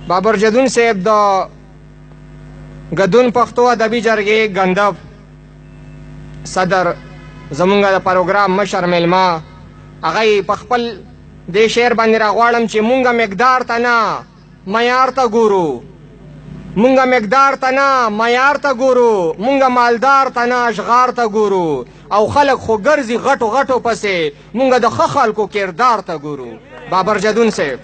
بابر جدون صاحب د ګدون پښتو ادبي جرګې ګندب صدر زمونږ د پروګرام مشر میلمه هغه په خپل دې شعر باندې راغواړم چې مونږه مقدار ته نه معیار ته ګورو، مونږه مقدار ته نه معیار ته ګورو، مونږه مالدار ته نه اشغار ته ګورو، او خلک خو ګرځي غټو غټو پسې، مونږه د ښه خلکو کردار ته ګورو. بابر جدون صاحب.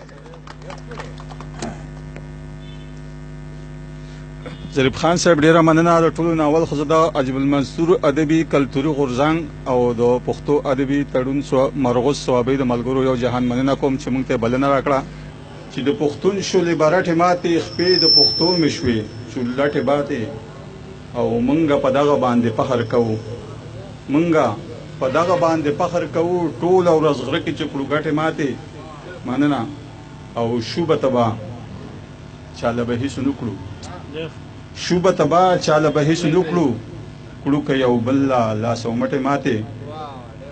ظریف خان صاحب ډیره مننه. د ټولو ناول خو زه د عجیب المنصور ادبي کلتوري غورځنګ او د پښتو ادبي تړون مرغوز صوابۍ د ملګرو یو جهان مننه کوم چې موږ ته بلنه راکړه چې د پښتون شولې بارټې ماتې خپې د پښتو مې شوې چولټې باتې او موږ په دغه باندې فخر کوو، موږ په دغه باندې فخر کوو ټوله ورځ غره کې چې کړو ګټې ماتې. مننه. او شوبه تبا چاله به هیڅ نه کړو، شوبه تبا چاله به هیڅ نه کړو، کړو که یو بل لاس او مټې ماتې.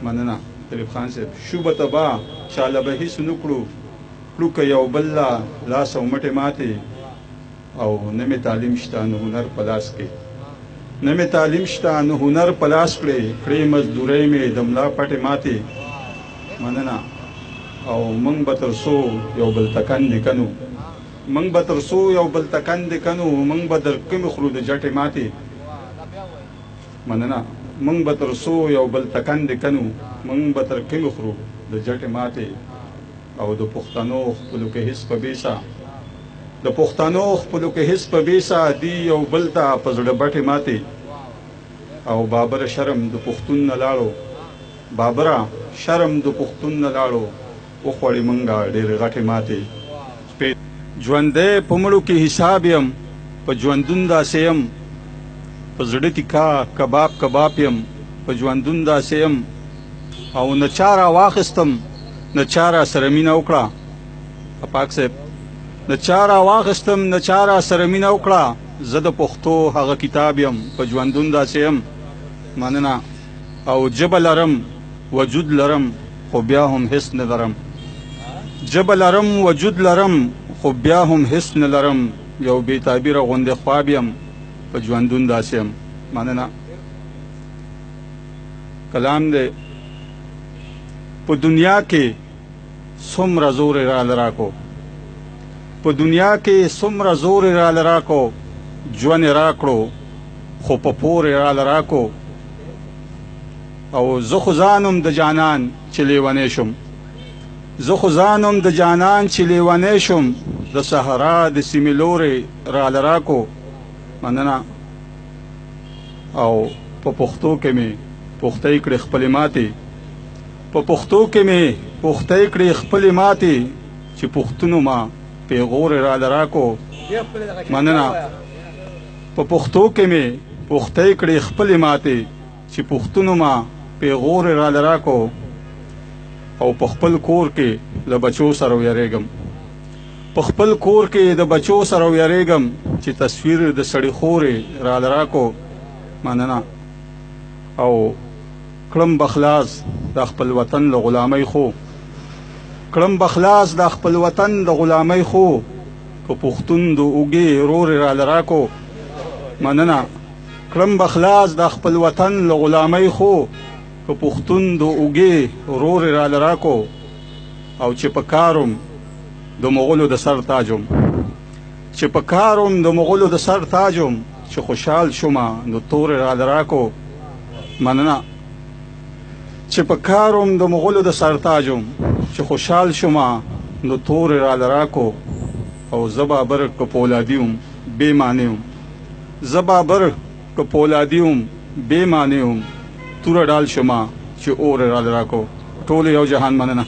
مننه ظریف خان صاحب. شوبه تبا چاله به هیڅ نه کړو، کړو که یو بل لاس او مټې ماتې. او نه مې تعلیم شته نه هنر په لاس کې، نه مې تعلیم شته نه هنر په لاس کړې، کړې مزدورۍ مې د ملا پټې ماتې. مننه. او موږ به تر څو یو بل ته کندې کنو، موږ به تر څو یو بل ته کندې کنو، موږ به در کمې خورو د جټې ماتې. مننه. موږ به تر څو یو بل ته کندې کنو، موږ به تر کمې خورو د جټې ماتې. او د پښتنو خپلو کې هېڅ په بیسه، د پښتنو خپلو کې هېڅ په بیسه دي یو بل ته په زړه بټې ماتې. او بابره شرم د پښتون نه لاړو، بابره شرم د پښتون نه لاړو، وخوړې مونږه ډېرې غټې ماتې. ژوندی په مړو کې حساب یم، په ژوندون داسې یم، په زړه کې کباب کباب یم، په ژوندون داسې یم. او نه چا را واخیستم نه چا را سره مینه وکړه. پاک صاحب. نه چا را واخیستم نه چا را سره مینه وکړه، زه د پښتو هغه کتاب یم، په ژوندون داسې یم. مننه. او ژبه لرم وجود لرم خو بیا هم هېڅ نه لرم، ژبه لرم وجود لرم خو بیا هم هېڅ نه لرم، یو بې تعبیره غوندې خواب یم، په ژوندون داسې یم. مننه. کلام دی. په دنیا کې څومره زور یې راله راکو، په دنیا کې څومره زور یې راله راکو، ژوند یې راکړو خو په پور یې راله راکو. او زه خو ځانم د جانان چې لیونی شم، زه خو ځانم د جانان چې لیونی شم، د صحرا د سیمې لورې راله راکو. مننه. او په پښتو کې مې پختۍ کړې خپلې ماتې، په پښتو کې مې پختۍ کړې خپلې ماتې، چې پښتونو ما پیغور یې راله راکو. مننه. په پښتو کې مې پختۍ کړې خپلې ماتې، چې پښتونو ما پیغور یې راله راکو. او په خپل کور کې له بچو سره ویریږم، په خپل کور کې د بچو سره ویریږم، چې تصویر د سړي خور یې راله راکو. مننه. او کړم بخلاص د خپل وطن له غلامۍ خو، کړم بخلاص د خپل وطن د غلامۍ خو، که پښتون د اوږې رور یې راله راکو. مننه. کړم بخلاص د خپل وطن له غلامۍ خو، که پښتون د اوږې رور یې راله راکو. او چې په کاروم د مغولو د سر تاجم، چې په کاروم د مغولو د سر تاجم، چې خوشحال شومه نو تور یې راله راکو. مننه. چې په کاروم د مغولو د سر تاجم، چې خوشحال شومه نو تور یې راله راکو. او زه بابر که پولادي وم بې معنی وم، زه بابر که پولادي وم بې معنی وم، توره ډال شومه چې اور یې راله راکو. ټول یو جهان مننه.